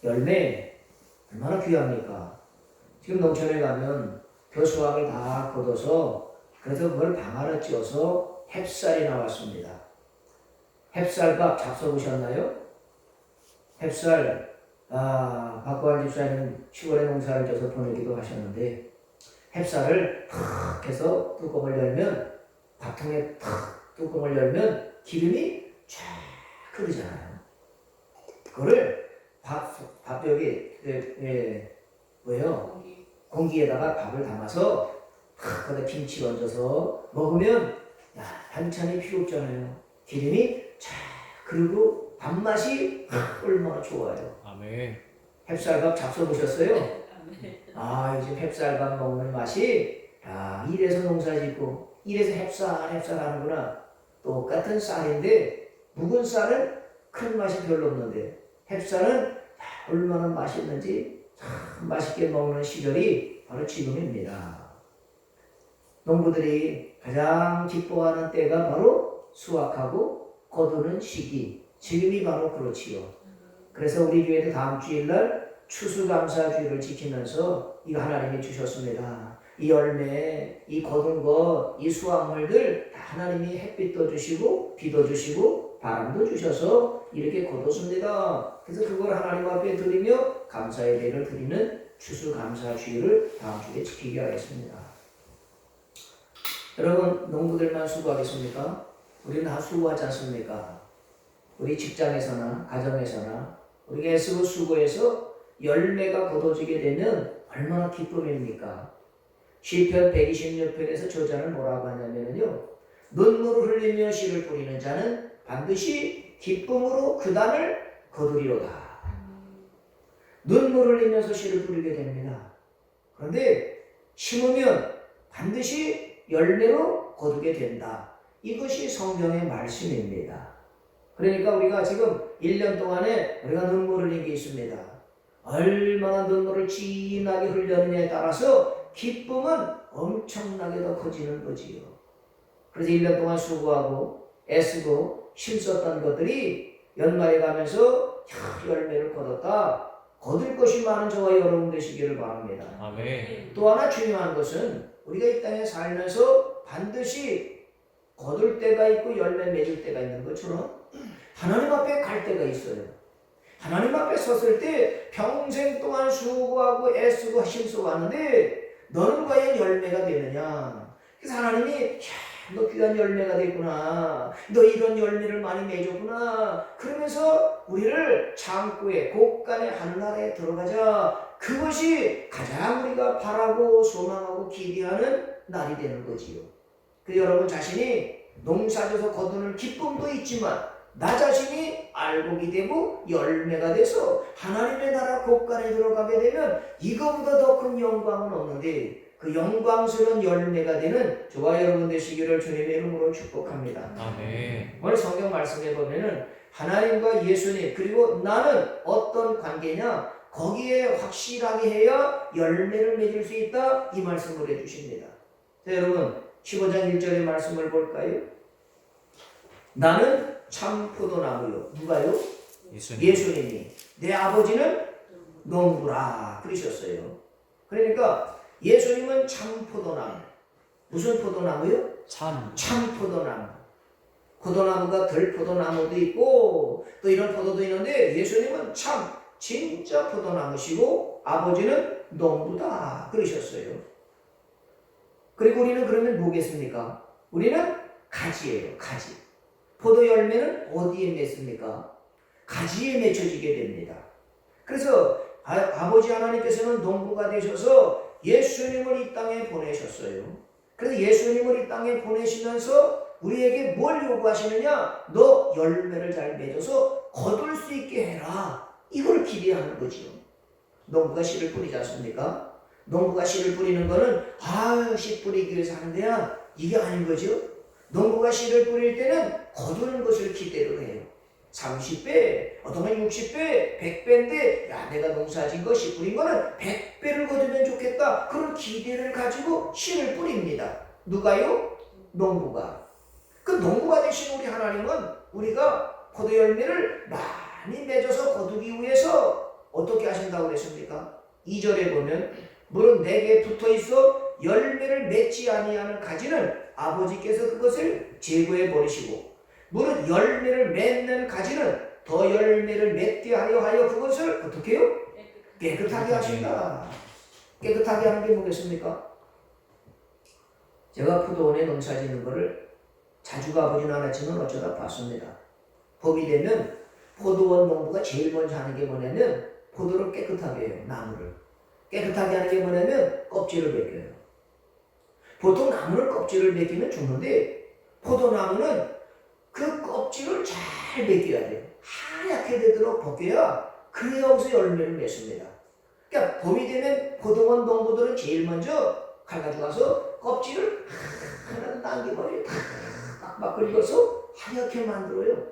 열매 얼마나 귀합니까? 지금 농촌에 가면 교수학을 다 걷어서 그래서 그걸 방아를 찧어서 햅쌀이 나왔습니다. 햅쌀밥 잡숴보셨나요? 햅쌀, 박구할 집사님 시골에 농사를 져서 보내기도 하셨는데 햅쌀을 탁 해서 뚜껑을 열면 밥통에 탁 뚜껑을 열면 기름이 쫙 흐르잖아요. 그거를 밥 여기 뭐예요? 공기에다가 밥을 담아서 거기다 김치 얹어서 먹으면 반찬이 필요 없잖아요. 기름이 쫙 흐르고 밥맛이 얼마나 좋아요. 아멘. 햅쌀밥 잡숴보셨어요? 요즘 햅쌀밥 먹는 맛이 이래서 농사짓고 이래서 햅쌀 하는구나. 똑같은 쌀인데 묵은 쌀은 큰 맛이 별로 없는데 햅쌀은 얼마나 맛있는지 참 맛있게 먹는 시절이 바로 지금입니다. 농부들이 가장 기뻐하는 때가 바로 수확하고 거두는 시기. 지금이 바로 그렇지요. 그래서 우리 교회도 다음 주일날 추수감사주의를 지키면서 이거 하나님이 주셨습니다. 이 열매, 이 거둔 것, 이 수확물들 다 하나님이 햇빛도 주시고 비도 주시고 바람도 주셔서 이렇게 거뒀습니다. 그래서 그걸 하나님 앞에 드리며 감사의 예배를 드리는 추수감사주의를 다음 주에 지키게 하겠습니다. 여러분, 농부들만 수고하겠습니까? 우리는 다 수고하지 않습니까? 우리 직장에서나 가정에서나 우리가 애쓰고 수고해서 열매가 거둬지게 되면 얼마나 기쁨입니까? 시편 126편에서 저자는 뭐라고 하냐면요, 눈물을 흘리며 씨를 뿌리는 자는 반드시 기쁨으로 그 단을 거두리로다. 눈물을 흘리면서 씨를 뿌리게 됩니다. 그런데 심으면 반드시 열매로 거두게 된다. 이것이 성경의 말씀입니다. 그러니까 우리가 지금 1년 동안에 우리가 눈물을 흘린 게 있습니다. 얼마나 눈물을 진하게 흘렸느냐에 따라서 기쁨은 엄청나게 더 커지는 거지요. 그래서 1년 동안 수고하고 애쓰고 힘썼던 것들이 연말에 가면서 열매를 거뒀다. 거둘 것이 많은 저와 여러분 되시기를 바랍니다. 아멘. 또 하나 중요한 것은 우리가 이 땅에 살면서 반드시 거둘 때가 있고 열매 맺을 때가 있는 것처럼 하나님 앞에 갈 때가 있어요. 하나님 앞에 섰을 때 평생 동안 수고하고 애쓰고 힘쓰고 왔는데 너는 과연 열매가 되느냐? 그래서 하나님이 너 귀한 열매가 됐구나. 너 이런 열매를 많이 맺었구나. 그러면서 우리를 창고에 곳간에 하늘나라에 들어가자. 그것이 가장 우리가 바라고 소망하고 기대하는 날이 되는 거지요. 그 여러분 자신이 농사져서 거두는 기쁨도 있지만 나 자신이 알곡이 되고 열매가 돼서 하나님의 나라 곳간에 들어가게 되면 이거보다 더 큰 영광은 없는데 그 영광스러운 열매가 되는 저와 여러분 되시기를 주님의 이름으로 축복합니다. 아멘. 오늘 성경 말씀에 보면은 하나님과 예수님 그리고 나는 어떤 관계냐 거기에 확실하게 해야 열매를 맺을 수 있다 이 말씀을 해주십니다. 자, 여러분 15장 1절의 말씀을 볼까요? 나는 참 포도나무요. 누가요? 예수님이. 내 아버지는 농부라 그러셨어요. 그러니까 예수님은 참 포도나무. 무슨 포도나무요? 참 포도나무. 포도나무가 덜 포도나무도 있고 또 이런 포도도 있는데 예수님은 참 진짜 포도나무시고 아버지는 농부다 그러셨어요. 그리고 우리는 그러면 뭐겠습니까? 우리는 가지예요. 가지. 포도 열매는 어디에 맺습니까? 가지에 맺혀지게 됩니다. 그래서 아버지 하나님께서는 농부가 되셔서 예수님을 이 땅에 보내셨어요. 그래서 예수님을 이 땅에 보내시면서 우리에게 뭘 요구하시느냐? 너 열매를 잘 맺어서 거둘 수 있게 해라. 이걸 기대하는 거지요. 농부가 씨를 뿌리지 않습니까? 농부가 씨를 뿌리는 거는 씨 뿌리기 위해서 하는 데야. 이게 아닌 거죠. 농부가 씨를 뿌릴 때는 거두는 것을 기대로 해요. 30배, 어떤 60배, 100배인데 내가 농사진 거 씨 뿌린 거는 100배를 거두면 좋겠다. 그런 기대를 가지고 씨를 뿌립니다. 누가요? 농부가. 그 농부가 되신 우리 하나님은 우리가 포도 열매를 많이 맺어서 거두기 위해서 어떻게 하신다고 그랬습니까? 2절에 보면 물은 내게 붙어있어 열매를 맺지 아니하는 가지는 아버지께서 그것을 제거해 버리시고 물은 열매를 맺는 가지는 더 열매를 맺게 하여 그것을 어떻게 해요? 깨끗하게 하신다. 깨끗하게 하는 게 뭐겠습니까? 제가 포도원에 농사 짓는 거를 자주 가보지는 않았지만 어쩌다 봤습니다. 봄이 되면 포도원 농부가 제일 먼저 하는 게 뭐냐면 포도를 깨끗하게 해요. 나무를 깨끗하게 하는 게 뭐냐면 껍질을 벗겨요. 보통 나무는 껍질을 벗기면 죽는데 포도나무는 그 껍질을 잘 벗겨야 돼요. 하얗게 되도록 벗겨야 그래야 여기서 열매를 맺습니다. 그러니까 봄이 되면 포도원 농부들은 제일 먼저 칼 가져가서 껍질을 하나도 남겨버리고 딱 긁어서 하얗게 만들어요.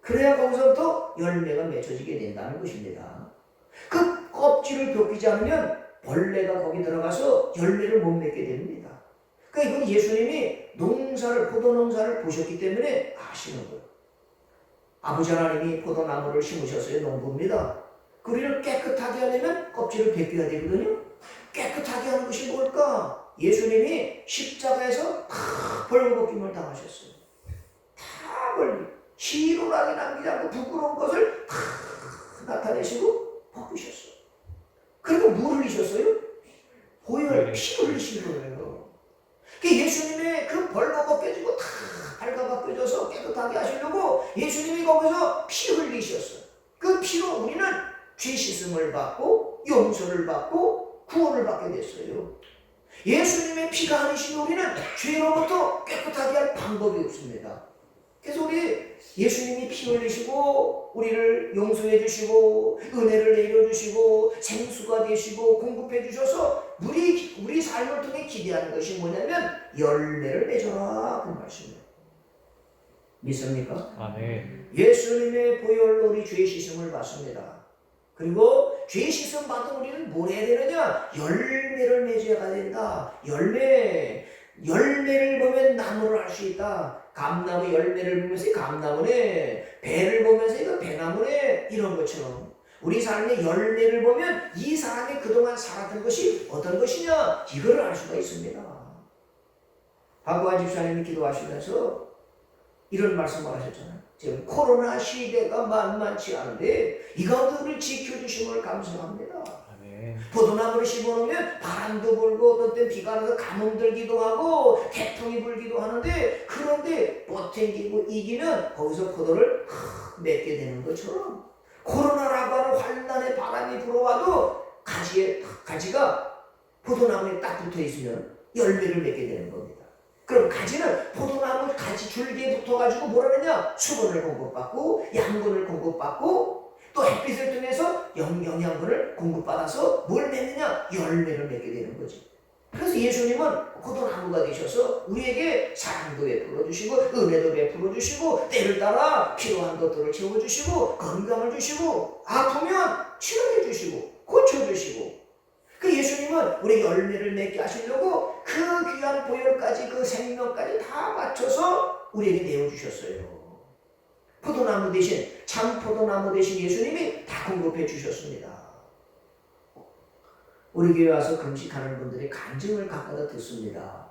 그래야 거기서부터 열매가 맺혀지게 된다는 것입니다. 그 껍질을 벗기지 않으면 벌레가 거기 들어가서 열매를 못 맺게 됩니다. 그러니까 이건 예수님이 포도 농사를 보셨기 때문에 아시는 거예요. 아버지 하나님이 포도나무를 심으셨어요. 농부입니다. 그리를 깨끗하게 하려면 껍질을 벗겨야 되거든요. 깨끗하게 하는 것이 뭘까? 예수님이 십자가에서 다 벌거벗김을 당하셨어요. 다 희롱하게 남기지 않고 부끄러운 것을 다 나타내시고 벗기셨어요. 그리고 뭘 흘리셨어요? 보혈, 피 흘리신 거예요. 예수님의 그 벌거벗겨지고 다 발가벗겨져서 깨끗하게 하시려고 예수님이 거기서 피 흘리셨어요. 그 피로 우리는 죄 씻음을 받고 용서를 받고 구원을 받게 됐어요. 예수님의 피가 아니시면 우리는 죄로부터 깨끗하게 할 방법이 없습니다. 그래서 우리 예수님이 피 흘리시고 우리를 용서해 주시고 은혜를 내려주시고 생수가 되시고 공급해 주셔서 우리 삶을 통해 기대하는 것이 뭐냐면 열매를 맺어라 그 말씀이에요. 믿습니까? 아멘. 예수님의 보혈로 우리 죄 씻음을 받습니다. 그리고 죄 씻음 받은 우리는 뭘 해야 되느냐? 열매를 맺어야 된다. 열매를 보면 나무를 알 수 있다. 감나무 열매를 보면서 감나무네, 배를 보면서 이거 배나무네, 이런 것처럼 우리 삶의 열매를 보면 이 사람이 그동안 살았던 것이 어떤 것이냐 이거를 알 수가 있습니다. 박구환 집사님이 기도하시면서 이런 말씀을 하셨잖아요. 지금 코로나 시대가 만만치 않은데 이 가운데 우리를 지켜주심을 감사합니다. 포도나무를 심어놓으면 바람도 불고 어떤 때 비가 나서 가뭄 들기도 하고 태풍이 불기도 하는데 그런데 버텨기고 이기면 거기서 포도를 맺게 되는 것처럼 코로나라고 하는 환난의 바람이 불어와도 가지가 포도나무에 딱 붙어있으면 열매를 맺게 되는 겁니다. 그럼 가지는 포도나무 가지 줄기에 붙어가지고 뭐라 하느냐? 수분을 공급받고 양분을 공급받고 또 햇빛을 통해서 영양분을 공급받아서 뭘 맺느냐? 열매를 맺게 되는 거지. 그래서 예수님은 포도나무가 되셔서 우리에게 사랑도 베풀어 주시고 은혜도 베풀어 주시고 때를 따라 필요한 것들을 채워주시고 건강을 주시고 아프면 치료해 주시고 고쳐주시고 그 예수님은 우리 열매를 맺게 하시려고 그 귀한 보혈까지 그 생명까지 다 맞춰서 우리에게 내어주셨어요. 포도나무 대신 참 포도나무 대신 예수님이 다 공급해 주셨습니다. 우리 교회 와서 금식하는 분들이 간증을 가끔가다 듣습니다.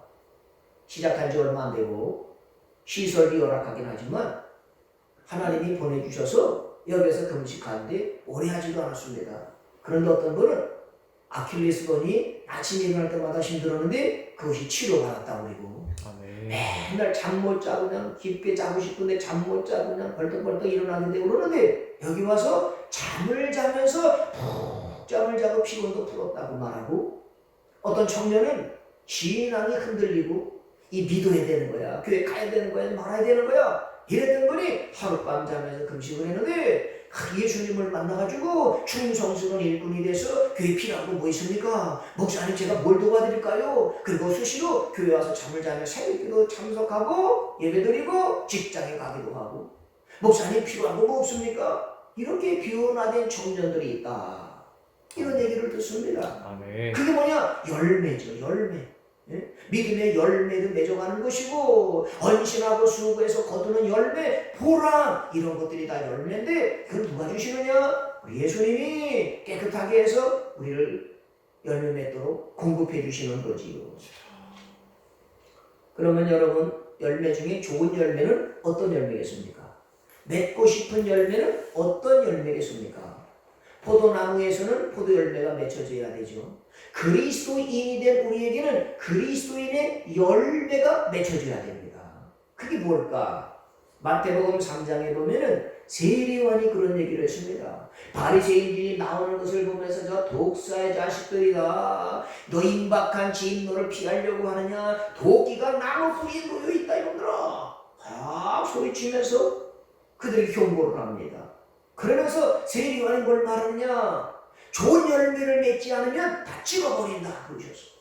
시작한 지 얼마 안 되고 시설이 열악하긴 하지만 하나님이 보내주셔서 여기서 금식하는데 오래 하지도 않았습니다. 그런데 어떤 분은 아킬레스건이 아침 일어날 때마다 힘들었는데 그것이 치료받았다고 그러고 맨날 잠 못 자고 그냥 깊게 자고 싶은데 잠 못 자고 그냥 벌떡벌떡 일어나는데 그러는데 여기 와서 잠을 자면서 푹 잠을 자고 피곤도 풀었다고 말하고 어떤 청년은 신앙이 흔들리고 이 믿어야 되는 거야 교회 가야 되는 거야 말아야 되는 거야 이랬던 분이 하룻밤 자면서 금식을 했는데 예수님을 만나가지고 충성스러운 일꾼이 돼서 교회 필요한 거 뭐 있습니까? 목사님 제가 뭘 도와드릴까요? 그리고 수시로 교회 와서 잠을 자며 새벽기도 참석하고 예배드리고 직장에 가기도 하고 목사님 필요한 거 뭐 없습니까? 이렇게 변화된 청년들이 있다. 이런 얘기를 듣습니다. 아멘. 그게 뭐냐? 열매죠. 열매. 믿음의 열매도 맺어가는 것이고 헌신하고 수고해서 거두는 열매, 보람 이런 것들이 다 열매인데 그걸 누가 주시느냐? 우리 예수님이 깨끗하게 해서 우리를 열매 맺도록 공급해 주시는 거지요. 그러면 여러분 열매 중에 좋은 열매는 어떤 열매겠습니까? 맺고 싶은 열매는 어떤 열매겠습니까? 포도나무에서는 포도 열매가 맺혀져야 되죠. 그리스도인이 된 우리에게는 그리스도인의 열매가 맺혀져야 됩니다. 그게 뭘까? 마태복음 3장에 보면은 세리요한이 그런 얘기를 했습니다. 바리새인들이 나오는 것을 보면서 저 독사의 자식들이다. 너 임박한 진노를 피하려고 하느냐? 도끼가 나무 뿌리에 놓여있다 이놈들아. 막 소리치면서 그들이 경고를 합니다. 그러면서 세리요한이 뭘 말하느냐? 좋은 열매를 맺지 않으면 다 찍어버린다 그러셨어.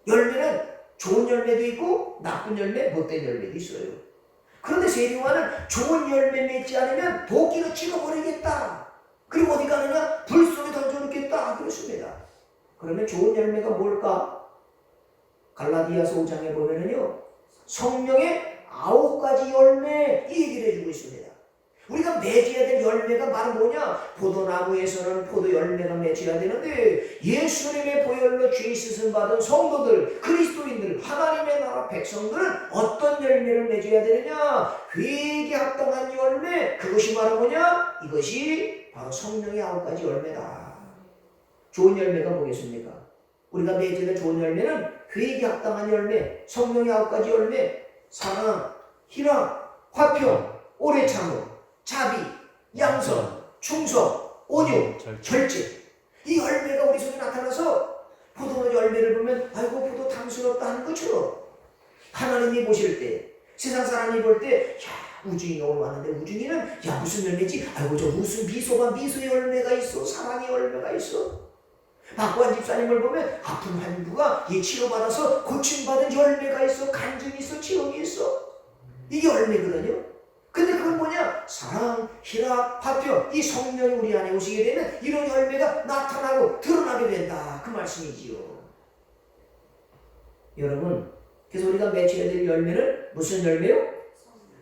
열매는 좋은 열매도 있고 나쁜 열매, 못된 열매도 있어요. 그런데 세리요한은 좋은 열매 맺지 않으면 도끼로 찍어버리겠다. 그리고 어디 가느냐? 불 속에 던져놓겠다 그랬습니다. 그러면 좋은 열매가 뭘까? 갈라디아서 5장에 보면은요, 성령의 9가지 열매 이 얘기를 해주고 있습니다. 우리가 맺어야 될 열매가 바로 뭐냐? 포도나무에서는 포도 열매가 맺어야 되는데 예수님의 보혈로 죄 씻음 받은 성도들, 그리스도인들, 하나님의 나라 백성들은 어떤 열매를 맺어야 되느냐? 회개에 합당한 열매, 그것이 바로 뭐냐? 이것이 바로 성령의 9가지 열매다. 좋은 열매가 뭐겠습니까? 우리가 맺어야 될 좋은 열매는 회개에 합당한 열매, 성령의 9가지 열매, 사랑, 희랑, 화평, 오래 참음, 자비, 양선, 충성, 온유, 절제. 이 열매가 우리 속에 나타나서 포도 열매를 보면 아이고 포도 당스럽다 하는 것처럼 하나님이 보실 때, 세상 사람이 볼 때 야, 우중이가 오늘 왔는데 우중이는 야 무슨 열매지? 아이고 저 무슨 미소가 미소의 열매가 있어. 사랑의 열매가 있어. 박구한 집사님을 보면 아픈 환부가 치료받아서 고침받은 열매가 있어. 간증이 있어. 치욕이 있어. 이게 열매거든요. 근데 그건 뭐냐? 사랑, 희락, 화평, 이 성령이 우리 안에 오시게 되면 이런 열매가 나타나고 드러나게 된다. 그 말씀이지요. 여러분, 그래서 우리가 맺혀야 될 열매는 무슨 열매요?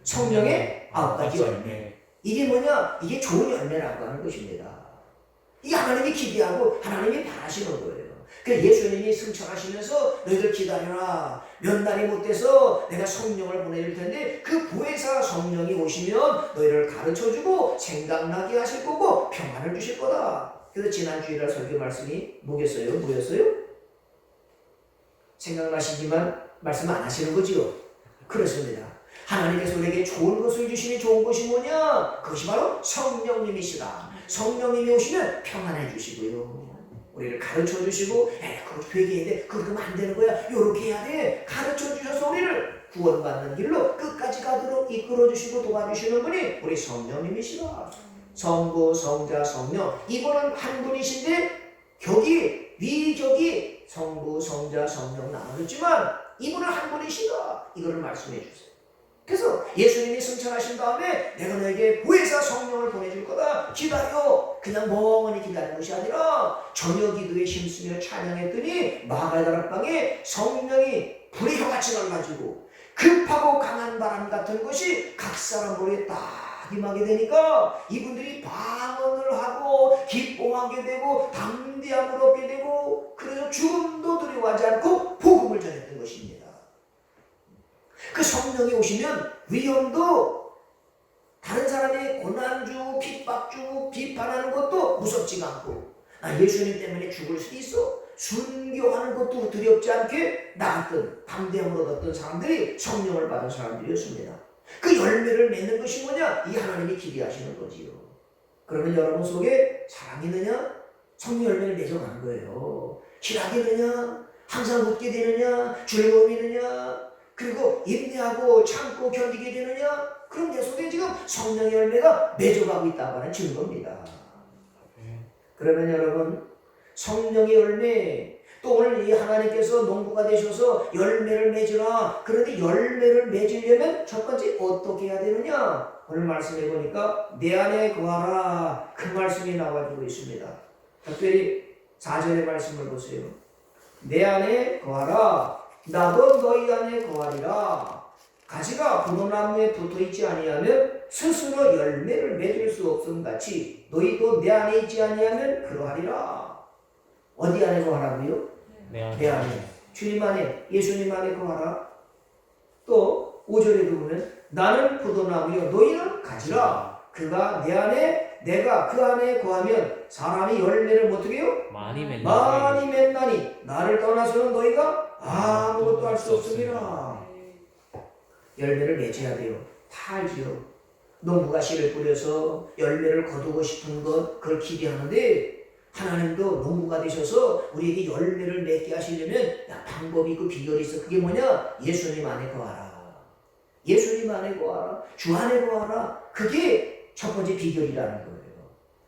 성령의 9가지 열매. 이게 뭐냐? 이게 좋은 열매라고 하는 것입니다. 이게 하나님이 기대하고 하나님이 바라시는 거예요. 그러니까 예수님이 승천하시면서 너희들 기다려라. 몇 날이 못 돼서 내가 성령을 보내줄 텐데 그 보혜사 성령이 오시면 너희를 가르쳐주고 생각나게 하실 거고 평안을 주실 거다. 그래서 지난 주일날 설교 말씀이 뭐겠어요? 뭐였어요? 생각나시지만 말씀 안 하시는 거지요? 그렇습니다. 하나님께서 우리에게 좋은 것을 주시니 좋은 것이 뭐냐? 그것이 바로 성령님이시다. 성령님이 오시면 평안해 주시고요. 우리를 가르쳐 주시고, 그거 되게 해야 돼. 그러면 안 되는 거야. 요렇게 해야 돼. 가르쳐 주셔서 우리를 구원받는 길로 끝까지 가도록 이끌어 주시고 도와주시는 분이 우리 성령님이시다. 성부, 성자, 성령. 이분은 한 분이신데, 위격이 성부, 성자, 성령 나눠졌지만, 이분은 한 분이시다. 이거를 말씀해 주세요. 그래서 예수님이 승천하신 다음에 내가 너에게 보혜사 성령을 보내줄 거다. 기다려. 그냥 멍하니 기다리는 것이 아니라 저녁 기도에 힘쓰며 찬양했더니 마가다락방에 성령이 불의 혀같이 날라지고 급하고 강한 바람 같은 것이 각 사람 머리에 딱 임하게 되니까 이분들이 방언을 하고 기뻐하게 되고 담대함을 얻게 되고 그래서 죽음도 두려워하지 않고 복음을 전했던 것입니다. 그 성령이 오시면 위험도 다른 사람의 고난주고 핍박주고 비판하는 것도 무섭지가 않고 예수님 때문에 죽을 수도 있어. 순교하는 것도 두렵지 않게 나았던 담대함을 얻었던 사람들이 성령을 받은 사람들이었습니다. 그 열매를 맺는 것이 뭐냐? 이 하나님이 기대하시는 거지요. 그러면 여러분 속에 사랑이 있느냐? 성령 열매를 맺어가는 거예요. 희락이 있느냐? 항상 웃게 되느냐? 즐거움이 있느냐? 그리고 인내하고 참고 견디게 되느냐? 그럼 내 속에 지금 성령의 열매가 맺어가고 있다고 하는 증거입니다. 그러면 여러분 성령의 열매 또 오늘 이 하나님께서 농부가 되셔서 열매를 맺으라. 그런데 열매를 맺으려면 첫 번째 어떻게 해야 되느냐? 오늘 말씀해 보니까 내 안에 거하라. 그 말씀이 나와주고 있습니다. 특별히 4절의 말씀을 보세요. 내 안에 거하라. 나도 너희 안에 거하리라. 가지가 포도나무에 붙어있지 아니하면 스스로 열매를 맺을 수 없음 같이 너희도 내 안에 있지 아니하면 그러하리라. 어디 안에 거하라고요? 내 안에. 주님 안에, 예수님 안에 거하라. 또 5절에도 보면 나는 포도나무여 너희는 가지라. 그가 내 안에 내가 그 안에 거하면 사람이 열매를 어떻게 해요? 많이 맺나니 나를 떠나서는 너희가 아무것도 할 수 없습니다. 열매를 맺어야 돼요. 다 알지요. 농부가 씨를 뿌려서 열매를 거두고 싶은 것 그걸 기대하는데 하나님도 농부가 되셔서 우리에게 열매를 맺게 하시려면 방법이 있고 비결이 있어. 그게 뭐냐? 예수님 안에 거하라. 예수님 안에 거하라. 주 안에 거하라. 그게 첫 번째 비결이라는 거예요.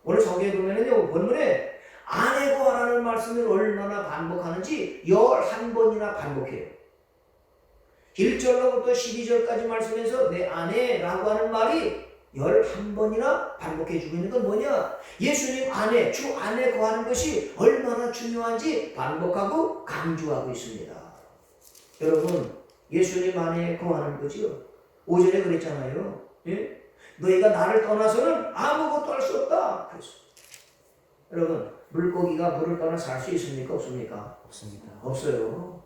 오늘 성경에 보면은요, 본문에 안에 거하라는 말씀을 얼마나 반복하는지 11번이나 반복해요. 1절로부터 12절까지 말씀에서 내 안에라고 하는 말이 11번이나 반복해주고 있는 건 뭐냐? 예수님 안에, 주 안에 거하는 것이 얼마나 중요한지 반복하고 강조하고 있습니다. 여러분, 예수님 안에 거하는 거지요. 5절에 그랬잖아요. 예? 너희가 나를 떠나서는 아무것도 할 수 없다. 그래서 여러분, 물고기가 물을 떠나 살 수 있습니까? 없습니까? 없습니다. 없어요.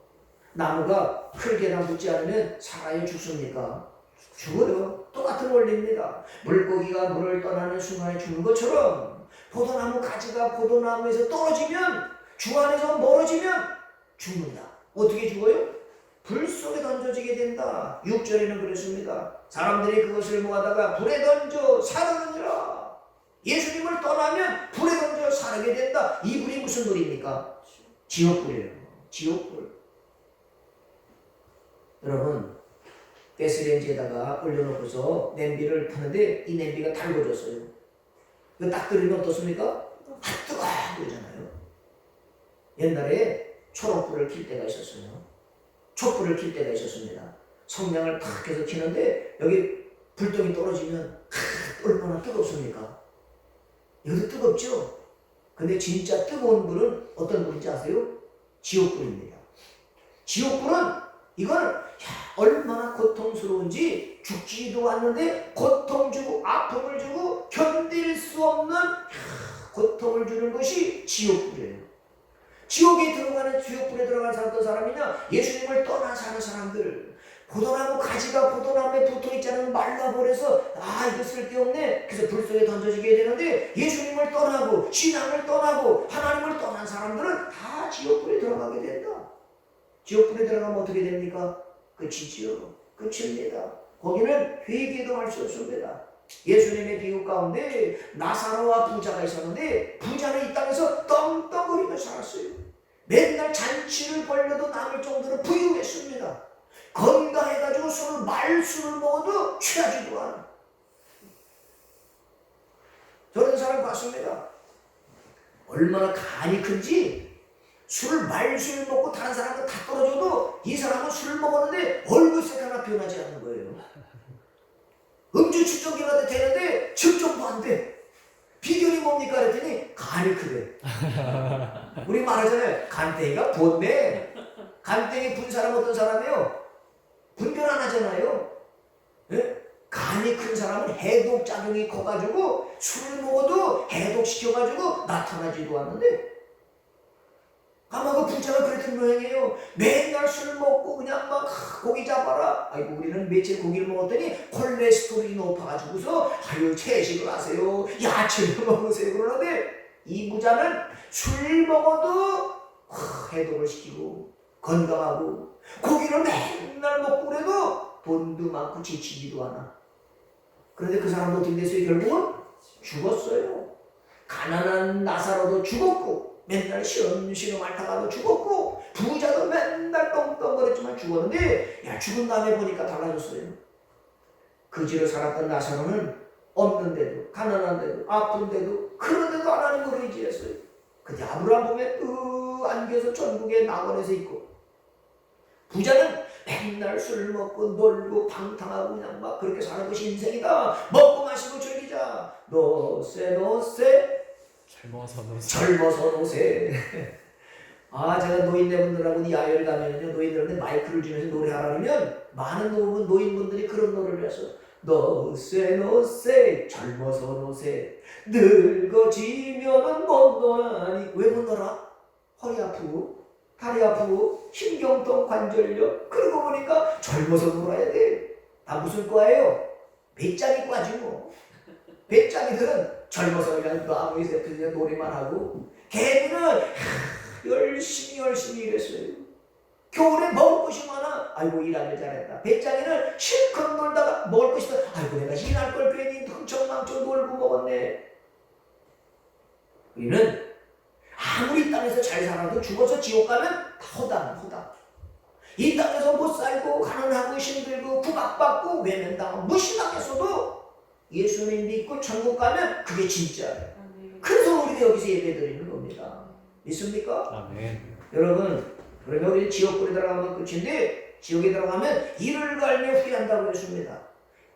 나무가 흙에다 묻지 않으면 살아요? 죽습니까? 죽어요. 똑같은 원리입니다. 물고기가 물을 떠나는 순간에 죽는 것처럼 포도나무 가지가 포도나무에서 떨어지면 주 안에서 멀어지면 죽는다. 어떻게 죽어요? 불 속에 던져지게 된다. 6절에는 그랬습니다. 사람들이 그것을 모아다가 불에 던져 사르느니라. 예수님을 떠나면 불에 던져 사르게 된다. 이 불이 무슨 불입니까? 지옥불이에요. 지옥불. 여러분, 가스레인지에다가 올려놓고서 냄비를 타는데 이 냄비가 달궈졌어요. 이거 딱 들으면 어떻습니까? 뜨거워 그러잖아요. 옛날에 초록불을 킬 때가 있었어요. 촛불을 킬 때가 있었습니다. 성냥을 탁 해서 켜는데 여기 불똥이 떨어지면 얼마나 뜨겁습니까? 여기도 뜨겁죠? 근데 진짜 뜨거운 불은 어떤 불인지 아세요? 지옥불입니다. 지옥불은 이건 얼마나 고통스러운지 죽지도 않는데 고통 주고 아픔을 주고 견딜 수 없는 고통을 주는 것이 지옥불이에요. 지옥에 들어가는 지옥불에 들어간 사람 어떤 사람이냐? 예수님을 떠나 사는 사람들. 포도나무 가지가 포도나무에 붙어있지 않으면 말라버려서 이거 쓸데없네. 그래서 불 속에 던져지게 되는데 예수님을 떠나고 신앙을 떠나고 하나님을 떠난 사람들은 다 지옥불에 들어가게 된다. 지옥불에 들어가면 어떻게 됩니까? 끝이지요. 끝입니다. 거기는 회개도 할 수 없습니다. 예수님의 비유 가운데 나사로와 부자가 있었는데 부자는 이 땅에서 떵떵거리며 살았어요. 맨날 잔치를 벌려도 남을 정도로 부유했습니다. 건강해가지고 말술을 먹어도 취하지도 않아. 저런 사람 봤습니다. 얼마나 간이 큰지 말술 먹고 다른 사람은 다 떨어져도 이 사람은 술 먹었는데 얼굴색 하나 변하지 않는 거예요. 음주 측정기가 되는데 측정도 안 돼. 비결이 뭡니까? 그랬더니 간이 크대. 우리 말하잖아요. 간땡이가 부었네. 간땡이 분 사람 어떤 사람이요? 분별 안 하잖아요. 예? 간이 큰 사람은 해독작용이 커가지고 술을 먹어도 해독시켜가지고 나타나지도 않는데 아마 그 부자가 그랬던 모양이에요. 맨날 술 먹고 그냥 막 고기 잡아라. 아이고 우리는 며칠 고기를 먹었더니 콜레스테롤이 높아가지고서 채식을 하세요. 야채를 먹으세요. 그러는데 이 부자는 술 먹어도 해독을 시키고 건강하고 고기를 맨날 먹고 그래도 돈도 많고 지치지도 않아. 그런데 그 사람도 어떻게 됐어요? 결국은 죽었어요. 가난한 나사로도 죽었고 맨날 시험시험 앓다가도 죽었고 부자도 맨날 떵떵거렸지만 죽었는데 죽은 다음에 보니까 달라졌어요. 그지로 살았던 나사로는 없는데도 가난한데도 아픈데도 그런데도 하나님을 의지했어요. 근데 아브라함 보면 안겨서 전국의 낙원에서 있고 부자는 맨날 술 먹고 놀고 방탕하고 그냥 막 그렇게 사는 것이 인생이다. 먹고 마시고 즐기자. 노세 젊어서 노세. 제가 노인네분들하고 야외를 가면요, 노인들한테 마이크를 주면서 노래하라 그러면 많은 노인분들이 그런 노래를 해서 노세 젊어서 노세 늙어지면은 못 놀아니. 왜 못 놀아? 허리 아프고 다리 아프고 신경통 관절염. 그러고 보니까 젊어서 놀아야 돼. 다 무슨 과예요? 배짱이 과지 뭐. 배짱이들은 젊어서 그냥 아무리 그냥 노래만 하고, 걔들은 열심히 일했어요. 겨울에 먹을 것이 많아. 아이고 일하길 잘했다. 배짱이는 실컷 놀다가 먹을 것이 많아. 아이고 내가 일할 걸 괜히 흥청망청 놀고 먹었네. 우리는 아무리 땅에서 잘 살아도 죽어서 지옥 가면 다 허당. 이 땅에서 못 살고 가난하고 힘들고 구박받고 외면당하고 무시당했어도 예수님 믿고 천국 가면 그게 진짜예요. 그래서 우리가 여기서 예배드리는 겁니다. 믿습니까? 아멘. 여러분, 그러면 우리 지옥불에 들어가면 끝인데, 지옥에 들어가면 이를 갈며 후회한다고 했습니다.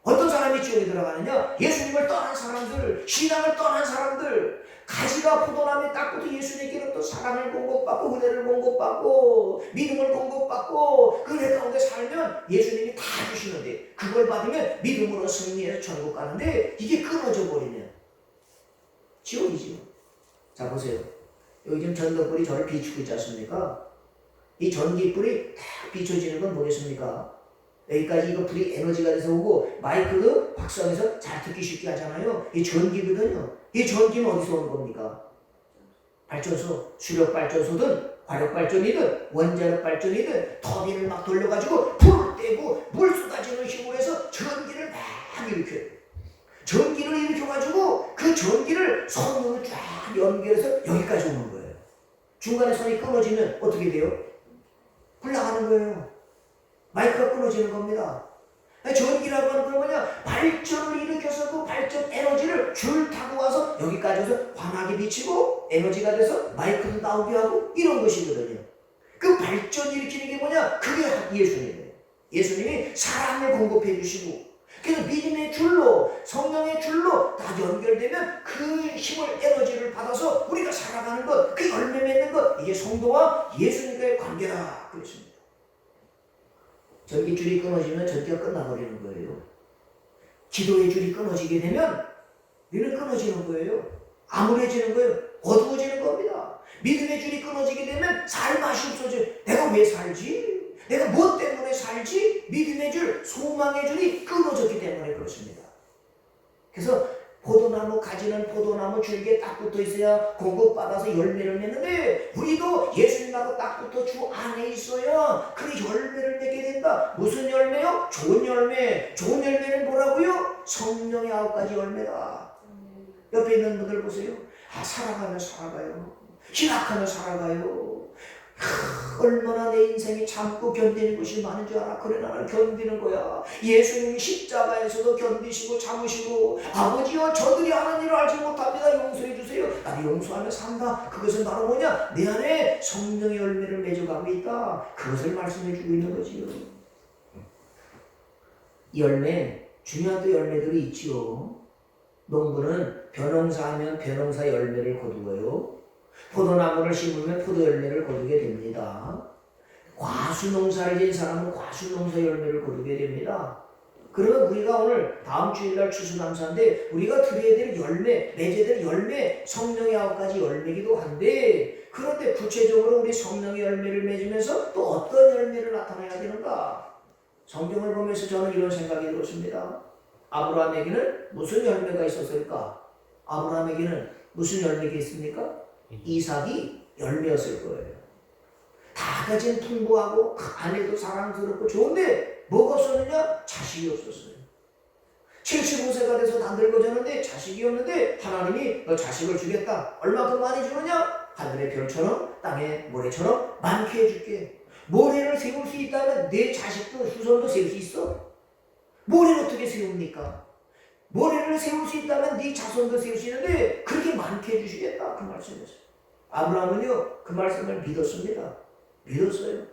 어떤 사람이 지옥에 들어가느냐? 예수님을 떠난 사람들, 신앙을 떠난 사람들. 가지가 포도나무에 딱 붙어 예수님께로부터 사랑을 공급받고 은혜를 공급받고 믿음을 공급받고 그 은혜 가운데 살면 예수님이 다 주시는데, 그걸 받으면 믿음으로 승리해서 천국 가는데, 이게 끊어져 버리면 지옥이지요. 자 보세요. 여기 지금 전등불이 저를 비추고 있지 않습니까? 이 전기불이 딱 비춰지는 건 뭐겠습니까? 여기까지 이거 불이 에너지가 돼서 오고, 마이크도 확성해서 잘 듣기 쉽게 하잖아요. 이 전기거든요. 이 전기는 어디서 오는 겁니까? 발전소, 수력 발전소든 화력 발전이든 원자력 발전이든 터빈을 막 돌려가지고 불을 떼고 물 쏟아지는 힘으로 해서 전기를 막 일으켜요. 전기를 일으켜가지고 그 전기를 선으로 쫙 연결해서 여기까지 오는 거예요. 중간에 선이 끊어지면 어떻게 돼요? 불 나가는 거예요. 마이크가 끊어지는 겁니다. 전기라고 하는 건 뭐냐? 발전을 일으켜서 그 발전 에너지를 줄 타고 와서 여기까지 와서 환하게 비치고 에너지가 돼서 마이크도 나오게 하고 이런 것이거든요. 그 발전 일으키는 게 뭐냐? 그게 예수님이에요. 예수님이 사랑을 공급해 주시고, 그래서 믿음의 줄로 성령의 줄로 다 연결되면 그 힘을 에너지를 받아서 우리가 살아가는 것, 그 열매 맺는 것, 이게 성도와 예수님과의 관계다 그랬습니다. 전기줄이 끊어지면 전기가 끝나버리는 거예요. 기도의 줄이 끊어지게 되면 우리는 끊어지는 거예요. 암울해지는 거예요. 어두워지는 겁니다. 믿음의 줄이 끊어지게 되면 살 맛이 없어져요. 내가 왜 살지? 내가 무엇 때문에 살지? 믿음의 줄, 소망의 줄이 끊어졌기 때문에 그렇습니다. 그래서 포도나무 가지는 포도나무 줄기에 딱 붙어 있어야 공급받아서 열매를 맺는데, 우리도 예수님하고 딱 붙어 주 안에 있어야 그 열매를 맺게 된다. 무슨 열매요? 좋은 열매. 좋은 열매는 뭐라고요? 성령의 9가지 열매다. 옆에 있는 분들 보세요. 살아가면 살아가요. 희락하며 살아가요. 얼마나 내 인생이 참고 견디는 것이 많은 줄 알아. 그래 나는 견디는 거야. 예수님이 십자가에서도 견디시고 참으시고, 아버지여 저들이 하는 일을 알지 못합니다. 용서해 주세요. 나를 용서하며 산다. 그것은 바로 뭐냐? 내 안에 성령의 열매를 맺어가고 있다. 그것을 말씀해 주고 있는 거지요. 이 열매, 중요한 또 열매들이 있지요. 농부는 벼농사하면 벼농사 열매를 거두어요. 포도나무를 심으면 포도 열매를 거두게 됩니다. 과수농사를 지은 사람은 과수농사 열매를 거두게 됩니다. 그러면 우리가 오늘 다음 주일날 추수감사인데 우리가 드려야 될 열매, 맺어야 될 열매, 성령의 9가지 열매이기도 한데, 그런데 구체적으로 우리 성령의 열매를 맺으면서 또 어떤 열매를 나타내야 되는가? 성경을 보면서 저는 이런 생각이 들었습니다. 아브라함에게는 무슨 열매가 있었을까? 아브라함에게는 무슨 열매가 있습니까? 이삭이 열매였을 거예요. 다 가진 풍부하고 아내도 사랑스럽고 좋은데 뭐가 없었느냐? 자식이 없었어요. 75세가 돼서 다 늙어졌는데 자식이 없는데 하나님이 너 자식을 주겠다. 얼마큼 많이 주느냐? 하늘의 별처럼 땅의 모래처럼 많게 해줄게. 모래를 세울 수 있다면 내 자식도 후손도 세울 수 있어? 모래를 어떻게 세웁니까? 모래를 세울 수 있다면 네 자손도 세울 수 있는데 그렇게 많게 해주시겠다. 그 말씀이었어요. 아브라함은요 그 말씀을 믿었습니다. 믿었어요.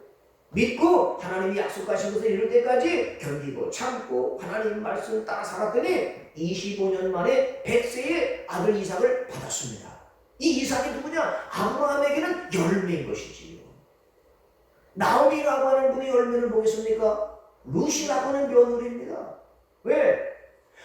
믿고 하나님이 약속하신 것을 이룰 때까지 견디고 참고 하나님 말씀 따라 살았더니 25년 만에 100세의 아들 이삭을 받았습니다. 이 이삭이 누구냐? 아브라함에게는 열매인 것이지요. 나오미라고 하는 분의 열매는 뭐겠습니까? 루시라고 하는 며느리입니다. 왜?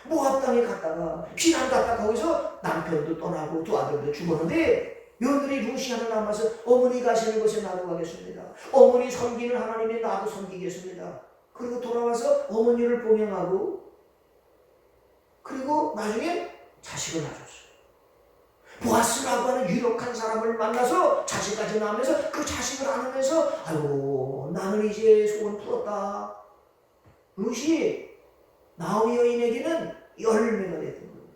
모압 땅에 갔다가 피난 갔다가 거기서 남편도 떠나고 두 아들도 죽었는데 며느리 루시아는 남아서 어머니 가시는 곳에 나도 가겠습니다. 어머니 섬기는 하나님이 나도 섬기겠습니다. 그리고 돌아와서 어머니를 봉양하고 그리고 나중에 자식을 낳았어요. 보아스라고 하는 유력한 사람을 만나서 자식까지 낳으면서 그 자식을 안으면서 아이고 나는 이제 소원 풀었다. 루시 나오미 여인에게는 열매가 됐던 거예요.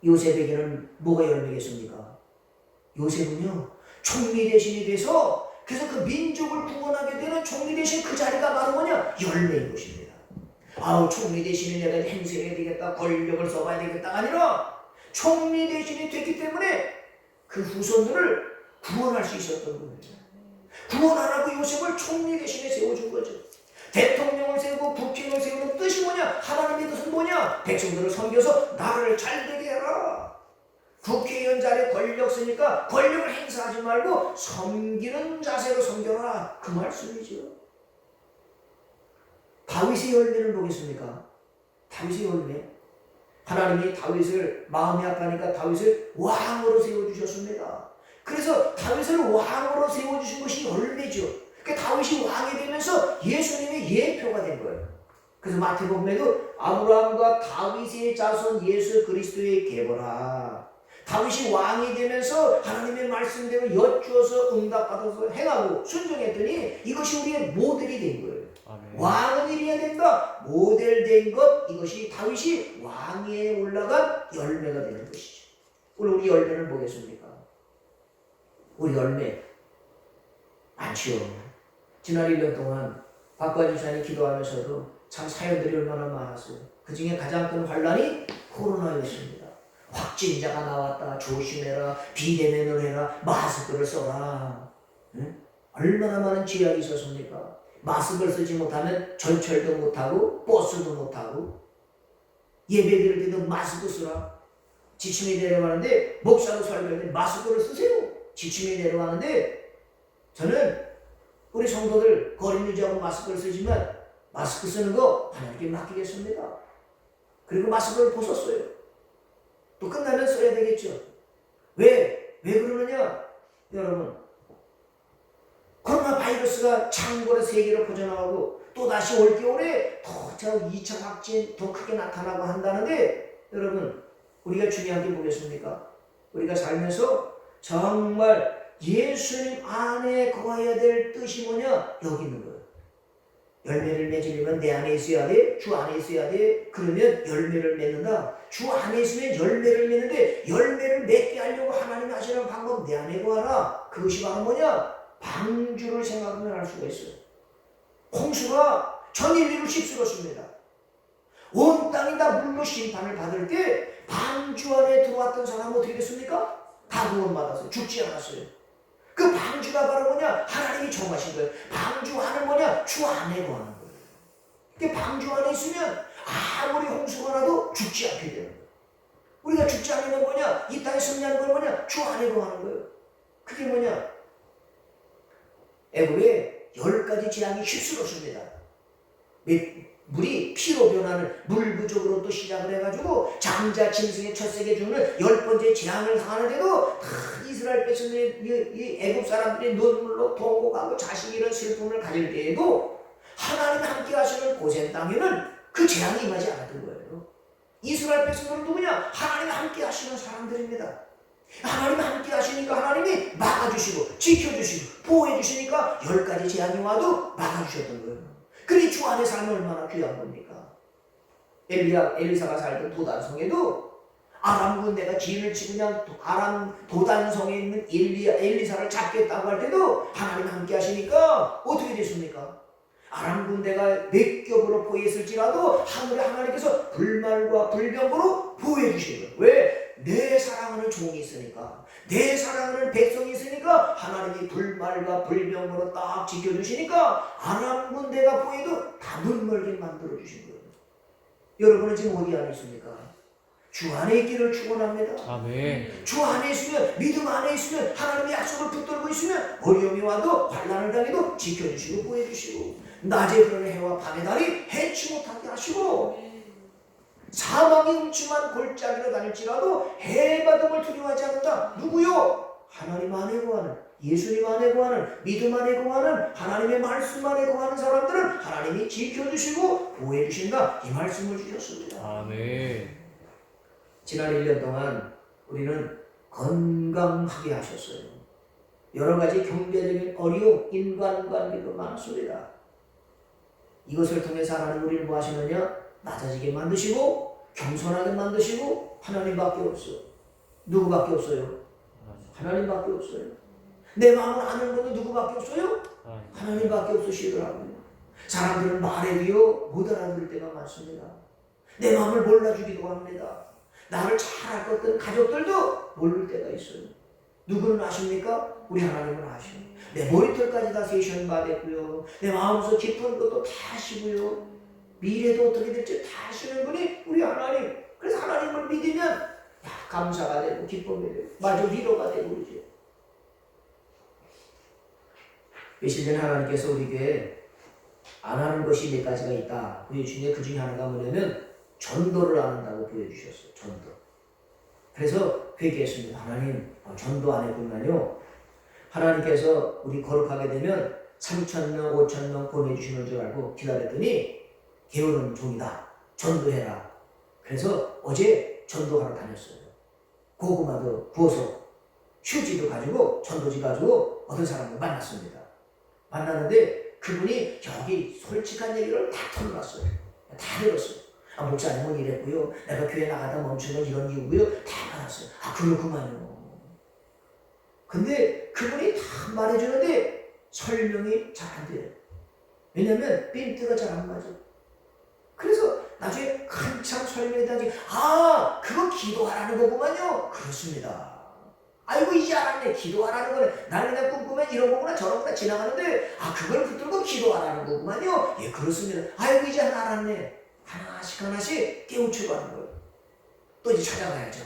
요셉에게는 뭐가 열매겠습니까? 요셉은요 총리 대신이 돼서 그래서 그 민족을 구원하게 되는 총리 대신 그 자리가 바로 뭐냐? 열매인 것입니다. 아우 총리 대신이 내가 행세해야 되겠다, 권력을 써봐야 되겠다가 아니라 총리 대신이 됐기 때문에 그 후손들을 구원할 수 있었던 거예요. 구원 안 하고 요셉을 총리 대신에 세워준 거죠. 대통령을 세우고 국회의원을 세우는 뜻이 뭐냐? 하나님의 뜻은 뭐냐? 백성들을 섬겨서 나를 잘되게 해라. 국회의원 자리에 권력 쓰니까 권력을 행사하지 말고 섬기는 자세로 섬겨라. 그 말씀이죠. 다윗의 열매는 뭐겠습니까? 다윗의 열매. 하나님이 다윗을 마음이 아파하니까 다윗을 왕으로 세워주셨습니다. 그래서 다윗을 왕으로 세워주신 것이 열매죠. 그러니까 다윗이 왕이 되면서 예수님의 예표가 된 거예요. 그래서 마태복음에도 아브라함과 다윗의 자손 예수 그리스도의 계보라. 다윗이 왕이 되면서 하나님의 말씀대로 여쭈어서 응답받아서 행하고 순종했더니 이것이 우리의 모델이 된 거예요. 아멘. 왕은 이래야 된다. 모델된 것, 이것이 다윗이 왕위에 올라간 열매가 되는 것이죠. 오늘 우리 열매는 뭐겠습니까? 우리 열매 많지요. 지난 1년 동안 박과지 집사님이 기도하면서도 참 사연들이 얼마나 많았어요. 그 중에 가장 큰 환란이 코로나였습니다. 확진자가 나왔다. 조심해라. 비대면을 해라. 마스크를 써라. 응? 얼마나 많은 제약이 있었습니까? 마스크를 쓰지 못하면 전철도 못하고 버스도 못하고 예배 드릴 때도 마스크 쓰라. 지침이 내려가는데 목사도 설교하는데 마스크를 쓰세요. 지침이 내려가는데 저는 우리 성도들 거리 유지하고 마스크를 쓰지만 마스크 쓰는 거 하나님께 맡기겠습니다. 그리고 마스크를 벗었어요. 또 끝나면 써야 되겠죠. 왜 그러느냐? 여러분 코로나 바이러스가 창궐에 세계로 퍼져나가고 또 다시 올겨울에 더 2차 확진 더 크게 나타나고 한다는데 여러분 우리가 중요한 게 뭐겠습니까? 우리가 살면서 정말 예수님 안에 거해야 될 뜻이 뭐냐? 여기 있는 거예요. 열매를 맺으려면 내 안에 있어야 돼. 주 안에 있어야 돼. 그러면 열매를 맺는다. 주 안에 있으면 열매를 맺는데 열매를 맺게 하려고 하나님이 하시는 방법 내 안에 거하라. 그것이 바로 뭐냐? 방주를 생각하면 알 수가 있어요. 홍수가 전 인류를 휩쓸었습니다. 온 땅이 다 물로 심판을 받을 때 방주 안에 들어왔던 사람은 어떻게 됐습니까? 다 구원받았어요. 죽지 않았어요. 그 방주가 바로 뭐냐? 하나님이 정하신 거예요. 방주 안은 뭐냐? 주 안에 거하는 거예요. 그 방주 안에 있으면 아무리 홍수가 나도 죽지 않게 되는 거예요. 우리가 죽지 않는 건 뭐냐? 이 땅에 승리하는 건 뭐냐? 주 안에 거하는 거예요. 그게 뭐냐? 애굽에 10가지 재앙이 휩쓸었습니다. 물이 피로 변하는 물 부족으로 또 시작을 해가지고 장자 짐승의 첫세계 죽는 10번째 재앙을 당하는데도 다 이스라엘 백성들이 이 애굽 사람들이 눈물로 통곡하고 자식 이런 슬픔을 가질 때에도 하나님 함께 하시는 고센 땅에는 그 재앙이 임하지 않았던 거예요. 이스라엘 백성들은 누구냐? 하나님 함께 하시는 사람들입니다. 하나님 함께 하시니까 하나님이 막아주시고 지켜주시고 보호해주시니까 10가지 재앙이 와도 막아주셨던 거예요. 그러니 주 안에 살면 얼마나 귀한 겁니까? 엘리사가 살던 도단성에도 아람 군대가 진을 치고 그냥 아람 도단성에 있는 엘리사를 잡겠다고 할 때도 하나님 함께 하시니까 어떻게 됐습니까? 아람 군대가 몇 겹으로 포위했을지라도 하늘에 하나님께서 불말과 불병으로 보호해 주신 거예요. 왜? 내 사랑하는 종이 있으니까, 내 사랑하는 백성이 있으니까 하나님이 불말과 불병으로 딱 지켜주시니까 아람 군대가 보여도 다 눈멀게 만들어주신 거예요. 여러분은 지금 어디 안에 있습니까? 주 안에 있기를 축원합니다. 아멘. 주 안에 있으면, 믿음 안에 있으면, 하나님의 약속을 붙들고 있으면 어려움이 와도 환난을 당해도 지켜주시고 구해주시고, 낮에 그런 해와 밤의 달이 해치 못하게 하시고, 사망이 음침한 골짜기로 다닐지라도 해바둥을 두려워하지 않는다. 누구요? 하나님 안에 거하는, 예수님 안에 거하는, 믿음 안에 거하는, 하나님의 말씀 안에 거하는 사람들은 하나님이 지켜주시고 구해주신다. 이 말씀을 주셨습니다. 아멘. 지난 1년 동안 우리는 건강하게 하셨어요. 여러 가지 경제적인 어려움, 인간관계도 많습니다. 이것을 통해서 하나님 우리를 뭐 하시느냐? 낮아지게 만드시고 겸손하게 만드시고, 하나님밖에 없어요. 누구밖에 없어요? 하나님밖에 없어요. 내 마음을 아는 분은 누구밖에 없어요? 하나님밖에 없으시더라고요. 사람들은 말해도요 못 알아들을 때가 많습니다. 내 마음을 몰라주기도 합니다. 나를 잘 알 것 같은 가족들도 모를 때가 있어요. 누구는 아십니까? 우리 하나님은 아셔요. 내 머리털까지 다 세션 받았고요. 내 마음속 깊은 것도 다 아시고요. 미래도 어떻게 될지 다 아시는 분이 우리 하나님. 그래서 하나님을 믿으면 감사가 되고 기쁨이 되고 마저 위로가 되고 그러죠. 며칠 전에 하나님께서 우리에게 안 하는 것이 몇 가지가 있다 보여주시는데, 그 중에 하나가 뭐냐면 전도를 안 한다고 보여주셨어요. 전도. 그래서 회개했습니다. 하나님, 전도 안 했구만요. 하나님께서 우리 거룩하게 되면 3,000명, 5,000명 보내주시는 줄 알고 기다렸더니 게으른 종이다. 전도해라. 그래서 어제 전도하러 다녔어요. 고구마도 구워서 휴지도 가지고 전도지 가지고 어떤 사람을 만났습니다. 만났는데 그분이 여기 솔직한 얘기를 다 털어놨어요. 다 들었어요. 목사님은 이랬고요. 내가 교회 나가다 멈춘 건 이런 이유고요. 다 말았어요. 그렇구만요. 근데 그분이 다 말해주는데 설명이 잘 안 돼요. 왜냐면 핀트가 잘 안 맞아. 그래서 나중에 한참 설명이 다지, 그거 기도하라는 거구만요. 그렇습니다. 아이고 이제 알았네. 기도하라는 거는 나는 그냥 꿈꾸면 이런 거구나 저런 거구나 지나가는데 그걸 붙들고 기도하라는 거구만요. 예, 그렇습니다. 아이고 이제 알았네. 하나씩 하나씩 깨우치고 하는 거예요. 또 이제 찾아가야죠.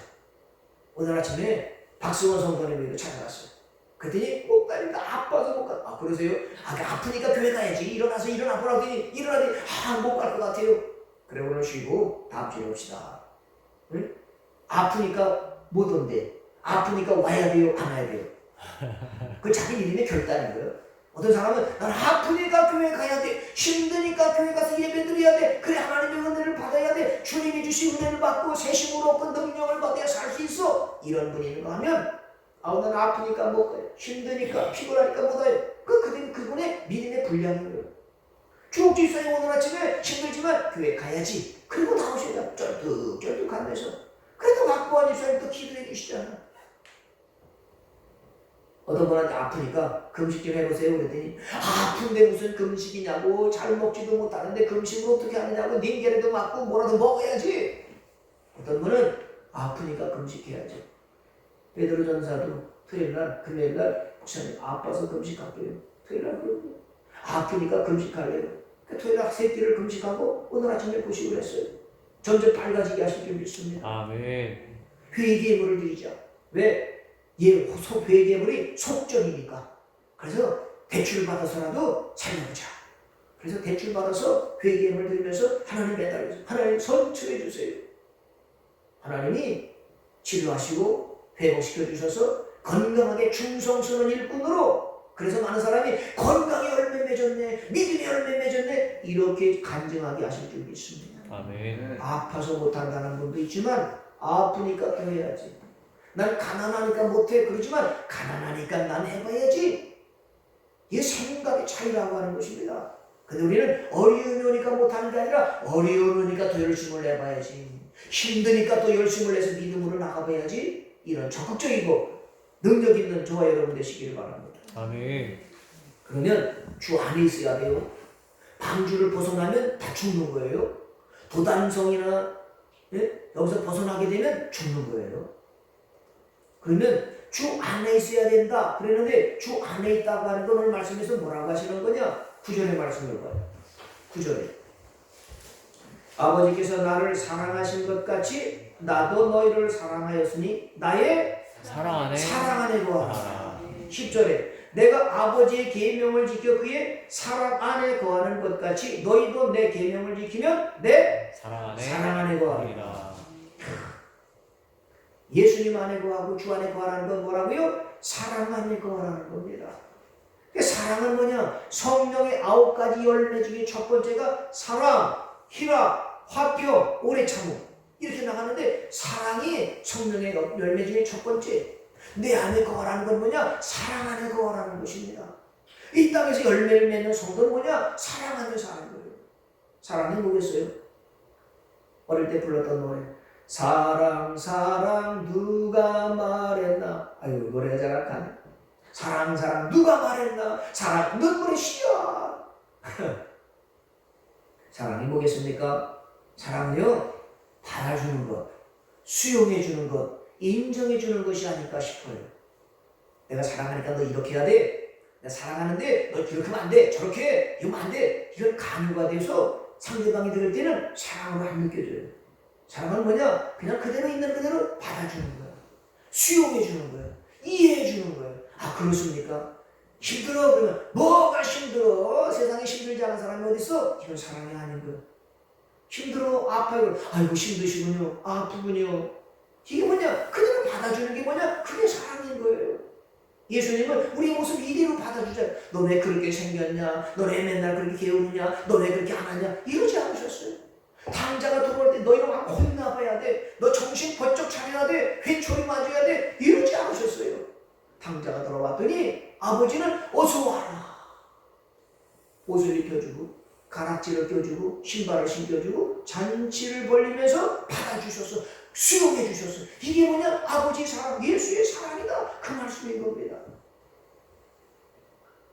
오늘 아침에 박수원 성도님에게 찾아갔어요. 그랬더니 못 가니까 아파서 못 가. 그러세요? 아프니까 교회 가야지. 일어나서 일어나 보라고 했더니 일어나더니 못 갈 것 같아요. 그래 오늘 쉬고 다음 주에 옵시다. 응? 아프니까 못 온대. 아프니까 와야 돼요? 안 와야 돼요? 그 자기 이름의 결단인 거예요. 어떤 사람은 난 아프니까 교회 가야 돼. 힘드니까 교회 가서 예배 드려야 돼. 그래 하나님의 은혜를 받아야 돼. 주님이 주신 은혜를 받고 세심으로 얻은 능력을 받아야 살 수 있어. 이런 분이 있는가 하면 난 아프니까 못 가요. 힘드니까 피곤하니까 못 와요. 그분의 믿음의 분량인 거예요. 주옥 집사님 오늘 아침에 힘들지만 교회 가야지. 그리고 나오셔야 쩔뚝쩔뚝 하면서 그래도 박보환 집사님 또 기도해 주시잖아. 어떤 분한테 아프니까 금식 좀 해보세요. 그랬더니 아픈데 무슨 금식이냐고, 잘 먹지도 못하는데 금식을 어떻게 하느냐고, 닌게라도 맞고 뭐라도 먹어야지. 어떤 분은 아프니까 금식해야죠. 베드로 전사도 토요일날 금요일날 목사님 아파서 금식할게요. 토요일날 그러고 아프니까 금식할래요. 토요일날 세 끼를 금식하고 오늘 아침에 구식을 했어요. 점점 밝아지게 하실 줄 믿습니다. 아멘. 회개물을 드리자. 왜? 회개물이 속전이니까. 그래서 대출을 받아서라도 살려보자. 그래서 대출 받아서 회개물 드리면서 하나님 매달려서 하나님 선처해 주세요. 하나님이 치료하시고 회복시켜 주셔서 건강하게 충성스러운 일꾼으로, 그래서 많은 사람이 건강에 열매 맺었네, 믿음에 열매 맺었네, 이렇게 간증하게 하실 줄 믿습니다. 아멘. 아파서 못한다는 분도 있지만 아프니까 또 해야지. 난 가난하니까 못해. 그러지만 가난하니까 난 해봐야지. 이게 생각의 차이라고 하는 것입니다. 근데 우리는 어려움이 오니까 못하는 게 아니라 어려움이 오니까 더 열심을 내봐야지. 힘드니까 또 열심을 내서 믿음으로 나가봐야지. 이런 적극적이고 능력 있는 저와 여러분 되시기를 바랍니다. 아멘. 그러면 주 안에 있어야 돼요. 방주를 벗어나면 다 죽는 거예요. 도단성이나 여기서 벗어나게 되면 죽는 거예요. 그러면 주 안에 있어야 된다 그랬는데, 주 안에 있다고 하는 건 오늘 말씀에서 뭐라고 하시는 거냐? 9절의 말씀을 봐요. 9절에 아버지께서 나를 사랑하신 것 같이 나도 너희를 사랑하였으니 나의 사랑 안에 사랑 안에 거하라. 거하라. 10절에 내가 아버지의 계명을 지켜 그의 사랑 안에 거하는 것 같이 너희도 내 계명을 지키면 내 사랑 사랑 안에 거하리라. 거하리라. 예수님 안에 거하고 주 안에 거하라는 건 뭐라고요? 사랑 안에 거하라는 겁니다. 사랑은 뭐냐? 성령의 9가지 열매 중에 첫 번째가 사랑, 희락, 화평, 오래 참음 이렇게 나가는데 사랑이 성령의 열매 중에 첫 번째. 내 안에 거하라는 건 뭐냐? 사랑 안에 거하라는 것입니다. 이 땅에서 열매를 맺는 성도는 뭐냐? 사랑 안에 사는 거예요. 사랑이 뭐겠어요? 어릴 때 불렀던 노래 사랑 사랑 누가 말했나. 아유 노래가 잘 안 가네. 사랑 사랑 누가 말했나. 사랑 눈물의 시야. 사랑이 뭐겠습니까? 사랑은요 받아주는 것, 수용해주는 것, 인정해주는 것이 아닐까 싶어요. 내가 사랑하니까 너 이렇게 해야 돼. 내가 사랑하는데 너 이렇게 하면 안 돼. 저렇게 해. 이러면 안 돼. 이런 강요가 돼서 상대방이 들을 때는 사랑으로 안 느껴져요. 사랑은 뭐냐? 그냥 그대로 있는 그대로 받아주는 거야. 수용해주는 거야. 이해해주는 거야. 아 그렇습니까? 힘들어 그러면 뭐가 힘들어? 세상에 힘들지 않은 사람이 어디 있어? 이건 사랑이 아닌 거야. 힘들어 아파요. 아이고 힘드시군요. 아프군요. 이게 뭐냐? 그대로 받아주는 게 뭐냐? 그게 사랑인 거예요. 예수님은 우리 모습 이대로 받아주잖아요. 너 왜 그렇게 생겼냐? 너 왜 맨날 그렇게 게으르냐? 너 왜 그렇게 안 하냐? 이러지 않으셨어요. 당자가 들어올 때 너 이러면 혼나봐야 돼. 너 정신 번쩍 차려야 돼. 회초리 맞아야 돼. 이러지 않으셨어요. 당자가 들어왔더니 아버지는 어서 와라. 옷을 입혀주고 가락지를 껴주고 신발을 신겨주고 잔치를 벌리면서 받아주셔서 수용해 주셨어. 이게 뭐냐? 아버지 사랑, 예수의 사랑이다. 그 말씀인 겁니다.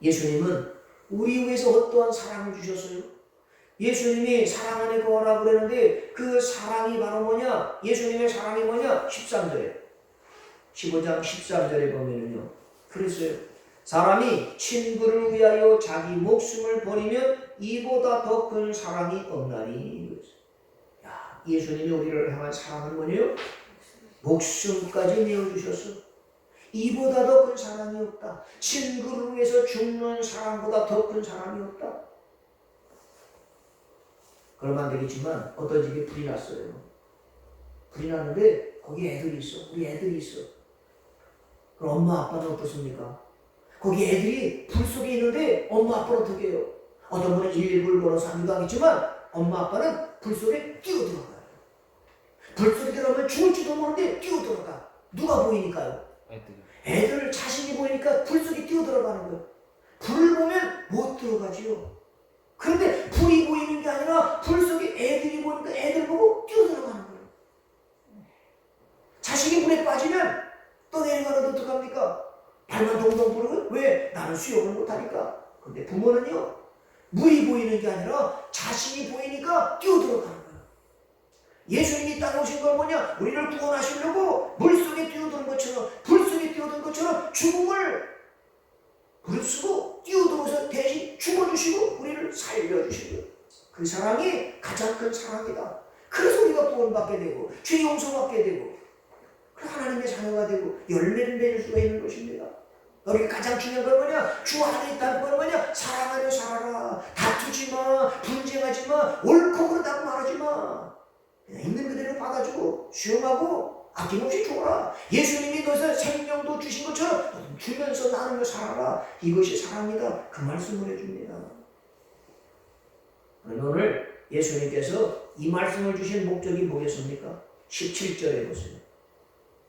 예수님은 우리 위해서 어떠한 사랑을 주셨어요? 예수님이 사랑 안에 거하라고 그러는데 그 사랑이 바로 뭐냐? 예수님의 사랑이 뭐냐? 13절에 15장 13절에 보면은요 그랬어요. 사람이 친구를 위하여 자기 목숨을 버리면 이보다 더 큰 사랑이 없나니. 야, 예수님이 우리를 향한 사랑은 뭐냐요? 목숨까지 내어주셨어. 이보다 더 큰 사랑이 없다. 친구를 위해서 죽는 사랑보다 더 큰 사랑이 없다. 그러면 안 되겠지만 어떤 집에 불이 났어요. 불이 났는데 거기 애들이 있어. 우리 애들이 있어. 그럼 엄마 아빠는 어떻습니까? 거기 애들이 불 속에 있는데 엄마 아빠는 어떻게 해요? 어떤 분은 119를 걸어서 합니다 하겠지만 엄마 아빠는 불 속에 뛰어들어가요. 불 속에 들어가면 죽을지도 모르는데 뛰어들어가. 누가 보이니까요? 애들 자신이 보이니까 불 속에 뛰어들어가는 거예요. 불을 보면 못 들어가지요. 그런데 불이 보이는 게 아니라 불 속에 애들이 보니까 애들 보고 뛰어들어가는 거예요. 자식이 물에 빠지면 또 내려가는데 어떡합니까? 발만 동동 부르고 왜? 나는 수영을 못하니까. 근데 부모는요 물이 보이는 게 아니라 자신이 보이니까 뛰어들어가는 거예요. 예수님이 땅에 오신 건 뭐냐? 우리를 구원하시려고 물속에 뛰어드는 것처럼 불 속에 뛰어든 것처럼 죽음을 무릅쓰고 뛰어들어서 대신 죽어주시고 우리를 살려주시고 그 사랑이 가장 큰 사랑이다. 그래서 우리가 구원받게 되고 죄 용서받게 되고 하나님의 자녀가 되고 열매를 맺을 수가 있는 것입니다. 우리가 가장 중요한 건 뭐냐? 주 안에 있다는 건 뭐냐? 사랑 안에 살아라. 다투지 마. 분쟁하지 마. 옳고 그르다고 말하지 마. 그냥 있는 그대로 받아주고 수용하고 아낌없이 줘라. 예수님이 너에서 생명도 주신 것처럼 주면서 나누며 살아라. 이것이 사랑이다. 그 말씀을 해줍니다. 오늘 예수님께서 이 말씀을 주신 목적이 뭐겠습니까? 17절에 보세요.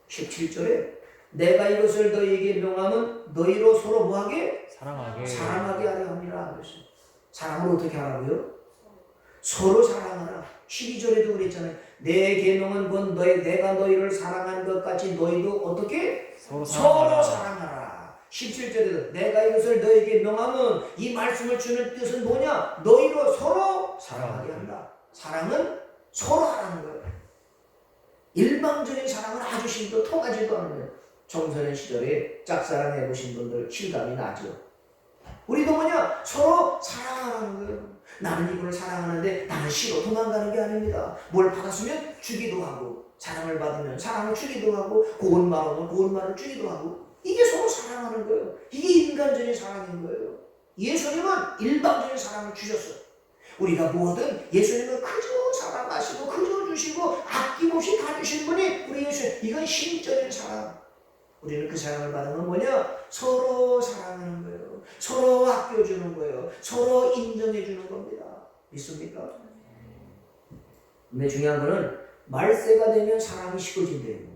17절에 내가 이것을 너희에게 명함은 너희로 서로 뭐하게? 사랑하게 하려 함이라 그랬어요. 사랑을 어떻게 하라고요? 서로 사랑하라. 12절에도 그랬잖아요. 내 계명은 곧 내가 너희를 사랑한 것 같이 너희도 어떻게? 서로 사랑하라. 17절에도 내가 이것을 너희에게 명함은 이 말씀을 주는 뜻은 뭐냐? 너희로 서로 사랑하게 한다. 사랑은 서로 하라는 거예요. 일방적인 사랑은 아주 심도 통하지도 않는 거예요. 청소년 시절에 짝사랑 해보신 분들 실감이 나죠. 우리도 뭐냐? 서로 사랑하라는 거예요. 나는 이분을 사랑하는데 나는 싫어 도망가는 게 아닙니다. 뭘 받았으면 주기도 하고 사랑을 받으면 사랑을 주기도 하고 고운 말 오면 고운 말을 주기도 하고 이게 서로 사랑하는 거예요. 이게 인간적인 사랑인 거예요. 예수님은 일방적인 사랑을 주셨어요. 우리가 뭐든 예수님은 그저 사랑하시고 그저 주시고 아낌없이 다 주신 분이 우리 예수님. 이건 신적인 사랑. 우리는 그 사랑을 받으면 뭐냐? 서로 사랑하는 거예요. 서로 아껴주는 거예요. 서로 인정해 주는 겁니다. 믿습니까? 근데 중요한 거는 말세가 되면 사랑이 식어진대요.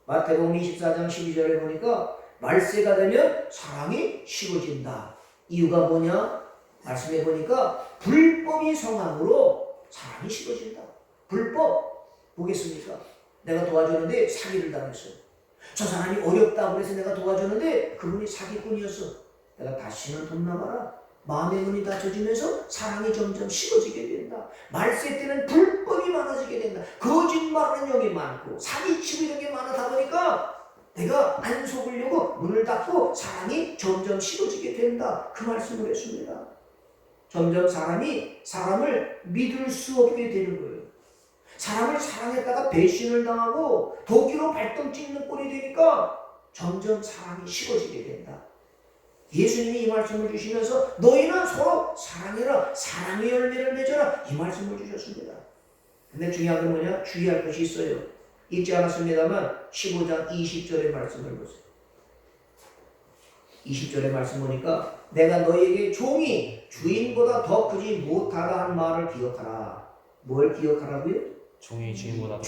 마태복음 24장 12절에 보니까 말세가 되면 사랑이 식어진다. 이유가 뭐냐? 말씀해 보니까 불법이 성함으로 사랑이 식어진다. 불법 보겠습니까? 내가 도와주는데 사기를 당했어요. 저 사람이 어렵다고 해서 내가 도와주는데 그분이 사기꾼이었어. 내가 다시는 돈 나가라. 마음의 문이 닫혀지면서 사랑이 점점 식어지게 된다. 말세 때는 불법이 많아지게 된다. 거짓말하는 영이 많고 사기치고 이런 게 많아다 보니까 내가 안 속으려고 문을 닫고 사랑이 점점 식어지게 된다. 그 말씀을 했습니다. 점점 사람이 사람을 믿을 수 없게 되는 거예요. 사람을 사랑했다가 배신을 당하고 도끼로 발등 찍는 꼴이 되니까 점점 사랑이 식어지게 된다. 예수님이 이 말씀을 주시면서 너희는 서로 사랑해라. 사랑의 열매를 맺어라. 이 말씀을 주셨습니다. 근데 중요한 건 뭐냐? 주의할 것이 있어요. 읽지 않았습니다만 15장 20절의 말씀을 보세요. 20절의 말씀 보니까 내가 너희에게 종이 주인보다 더 크지 못하다 한 말을 기억하라. 뭘 기억하라고요? 종이 주인보다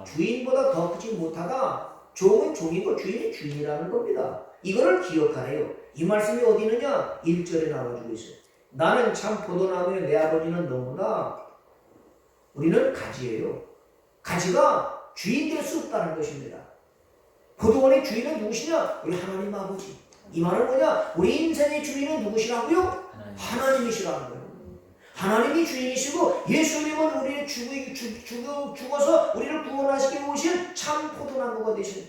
주인보다 더 크지 못하다. 종은 종이고 주인이 주인이라는 겁니다. 이거를 기억하래요. 이 말씀이 어디 있느냐? 1절에 나와주고 있어요. 나는 참 포도나무에 내 아버지는 너무나 우리는 가지예요. 가지가 주인 될 수 없다는 것입니다. 포도원의 주인은 누구시냐? 우리 하나님 아버지. 이 말은 뭐냐? 우리 인생의 주인은 누구시라고요? 하나님이시라는 거예요. 하나님이 주인이시고 예수님은 우리를 죽어서 우리를 구원하시기 오신 참 포도나무가 되신.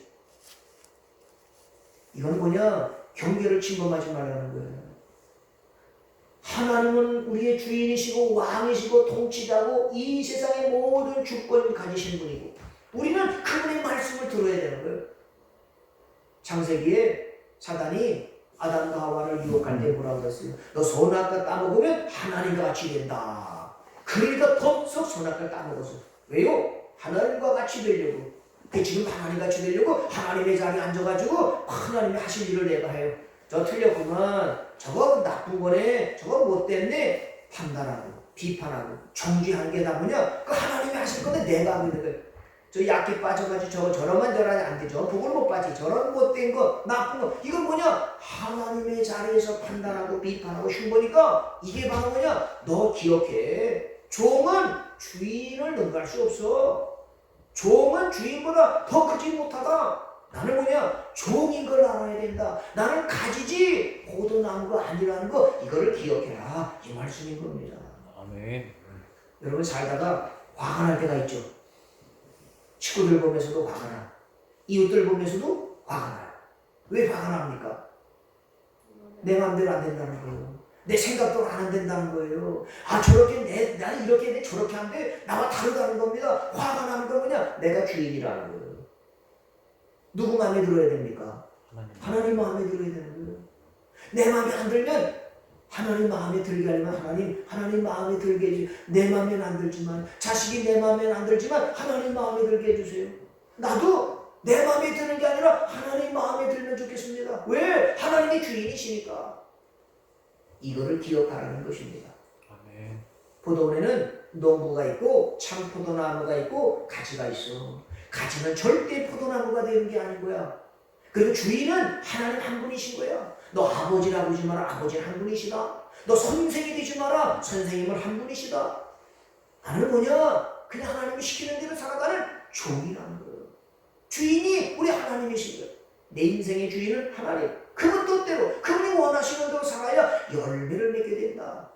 이건 뭐냐? 경계를 침범하지 말라는 거예요. 하나님은 우리의 주인이시고 왕이시고 통치자고 이 세상의 모든 주권을 가지신 분이고 우리는 그분의 말씀을 들어야 되는 거예요. 창세기에 사단이 아담과 하와를 유혹할 때 뭐라고 그랬어요? 너 선악과 따먹으면 하나님과 같이 된다. 그러니까 덥석 선악과 따먹었어. 왜요? 하나님과 같이 되려고. 지금 하나님 같이 되려고 하나님의 자리에 앉아가지고 하나님이 하신 일을 내가 해요. 저 틀렸구만. 저거 나쁜 거네. 저거 못됐네. 판단하고 비판하고 정죄하는 게 다 뭐냐? 그 하나님이 하실 건데 내가 하고 있는 거예요. 저 약해 빠져가지고 저러면 안 되죠. 복을 못 받지. 저런 못된 거, 나쁜 거. 이건 뭐냐? 하나님의 자리에서 판단하고 비판하고 흉보니까 이게 바로 뭐냐? 너 기억해. 종은 주인을 능가할 수 없어. 종은 주인보다 더 크지 못하다. 나는 뭐냐? 종인 걸 알아야 된다. 나는 가지지 포도나무가 아니라는 거 이거를 기억해라. 이 말씀인 겁니다. 아멘. 여러분 살다가 화가 날 때가 있죠. 친구들 보면서도 화가 나. 이웃들 보면서도 화가 나요. 왜 화가 납니까? 내 마음대로 안 된다는 거예요. 내 생각대로 안 된다는 거예요. 아 저렇게 나는 이렇게 했는데 저렇게 하는데 나와 다르다는 겁니다. 화가 나는 건 뭐냐? 내가 주인이라는 거예요. 누구 마음에 들어야 됩니까? 하나님 마음에 들어야 되는 거예요. 내 마음에 안 들면 하나님 마음에 들게 하려면 하나님 마음에 들게 해주세요. 내 마음에는 안 들지만 자식이 내 마음에는 안 들지만 하나님 마음에 들게 해주세요. 나도 내 마음에 드는 게 아니라 하나님 마음에 들면 좋겠습니다. 왜? 하나님이 주인이시니까. 이거를 기억하라는 것입니다. 아멘. 포도원에는 농부가 있고 참 포도나무가 있고 가지가 있어. 가지는 절대 포도나무가 되는 게 아닌 거야. 그리고 주인은 하나님 한 분이신 거야. 너 아버지라고 하지 마라. 아버지는 한 분이시다. 너 선생이 되지 마라. 선생님은 한 분이시다. 나는 뭐냐? 그냥 하나님이 시키는 대로 살아가는 종이라는 거예요. 주인이 우리 하나님이신 거예요. 내 인생의 주인은 하나님. 그분 뜻대로 그분이 원하시는 대로 살아야 열매를 맺게 된다.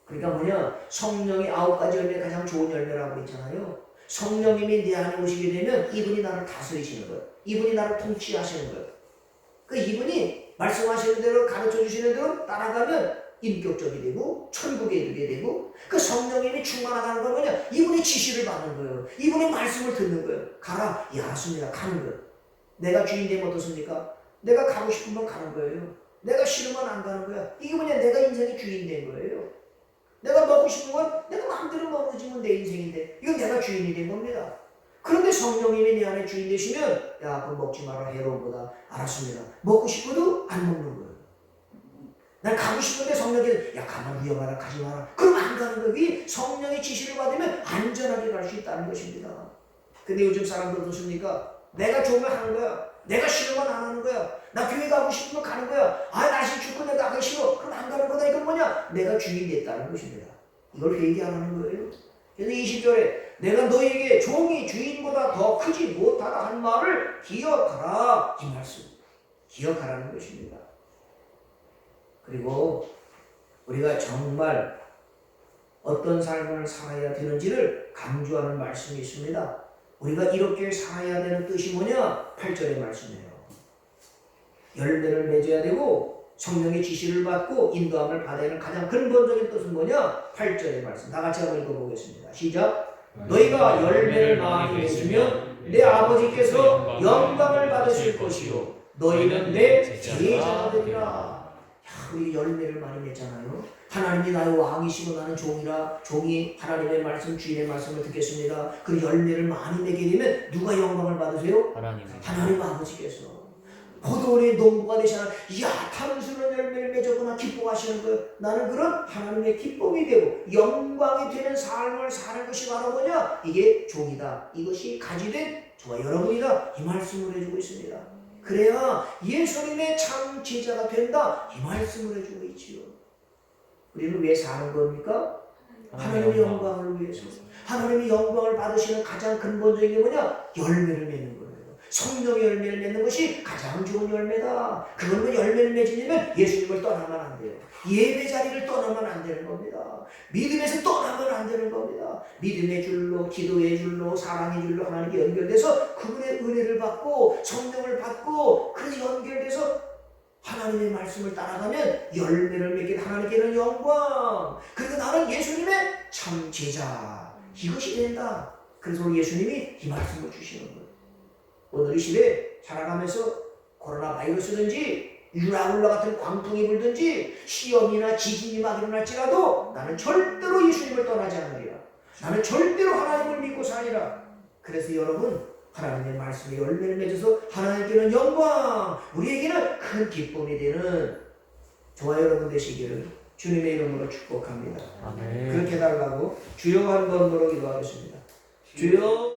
그러니까 뭐냐? 성령의 9가지 열매 가장 좋은 열매라고 했잖아요. 성령님이 내 안에 오시게 되면 이분이 나를 다스리시는 거예요. 이분이 나를 통치하시는 거예요. 그 이분이 말씀하시는 대로 가르쳐 주시는 대로 따라가면 인격적이 되고 천국에 이르게 되고 그 성령님이 충만하다는 건 뭐냐? 이분의 지시를 받는 거예요. 이분의 말씀을 듣는 거예요. 가라. 예, 알았습니다. 가는 거예요. 내가 주인 되면 어떻습니까? 내가 가고 싶으면 가는 거예요. 내가 싫으면 안 가는 거야. 이게 뭐냐? 내가 인생의 주인 된 거예요. 내가 먹고 싶은 건 내가 마음대로 먹어지면 내 인생인데 이건 내가 주인이 된 겁니다. 그런데 성령님이 내 안에 주인 되시면 야, 그럼 먹지 마라. 해로운 거다. 알았습니다. 먹고 싶어도 안 먹는 거예요. 난 가고 싶은데 성령이 야, 가만 위험하다. 가지 마라. 그럼 안 가는 거예요. 이 성령의 지시를 받으면 안전하게 갈 수 있다는 것입니다. 근데 요즘 사람들 어떻습니까? 내가 좋으면 하는 거야. 내가 싫으면 안 하는 거야. 나 교회 가고 싶으면 가는 거야. 아, 날씨 춥고 내가 가기 싫어. 그럼 안 가는 거다. 이건 뭐냐? 내가 주인 됐다는 것입니다. 이걸 회개 안 하는 거예요. 그래서 20절에 내가 너에게 종이 주인보다 더 크지 못하다 한 말을 기억하라. 이 말씀. 기억하라는 것입니다. 그리고 우리가 정말 어떤 삶을 살아야 되는지를 강조하는 말씀이 있습니다. 우리가 이렇게 살아야 되는 뜻이 뭐냐? 8절의 말씀이에요. 열매를 맺어야 되고 성령의 지시를 받고 인도함을 받아야 하는 가장 근본적인 뜻은 뭐냐? 8절의 말씀. 다 같이 한번 읽어보겠습니다. 시작. 너희가 열매를 많이 맺으면 내 아버지께서 영광을 받으실 것이요 너희는 내 제자가 되리라. 우리 열매를 많이 맺잖아요. 하나님이 나의 왕이시고 나는 종이 하나님의 말씀, 주인의 말씀을 듣겠습니다. 그 열매를 많이 맺게 되면 누가 영광을 받으세요? 하나님 아버지께서. 포도원의 농부가 되시나 이야 탐스러운 열매를 맺었구나 기뻐하시는 거예요. 나는 그런 하나님의 기쁨이 되고 영광이 되는 삶을 사는 것이 바로 뭐냐? 이게 종이다. 이것이 가지된 저와 여러분이다. 이 말씀을 해주고 있습니다. 그래야 예수님의 참 제자가 된다. 이 말씀을 해주고 있지요. 우리는 왜 사는 겁니까? 하나님의 영광을 위해서. 하나님의 영광을 받으시는 가장 근본적인 게 뭐냐? 열매를 맺는 거예요. 성령의 열매를 맺는 것이 가장 좋은 열매다. 그걸로 열매를 맺으려면 예수님을 떠나면 안 돼요. 예배 자리를 떠나면 안 되는 겁니다. 믿음에서 떠나면 안 되는 겁니다. 믿음의 줄로, 기도의 줄로, 사랑의 줄로 하나님께 연결돼서 그분의 은혜를 받고 성령을 받고 그 연결돼서 하나님의 말씀을 따라가면 열매를 맺게 하나님께는 영광. 그리고 나는 예수님의 참 제자. 이것이 된다. 그래서 우리 예수님이 이 말씀을 주시는 거예요. 오늘 이 시대에 살아가면서 코로나 바이러스든지 유라굴라 같은 광풍이 불든지 시험이나 지진이 막 일어날지라도 나는 절대로 예수님을 떠나지 않으리라. 나는 절대로 하나님을 믿고 사리라. 그래서 여러분 하나님의 말씀에 열매를 맺어서 하나님께는 영광, 우리에게는 큰 기쁨이 되는 저와 여러분 되시기를 주님의 이름으로 축복합니다. 아멘. 그렇게 달라고 주여 한 번으로 기도하겠습니다. 주여.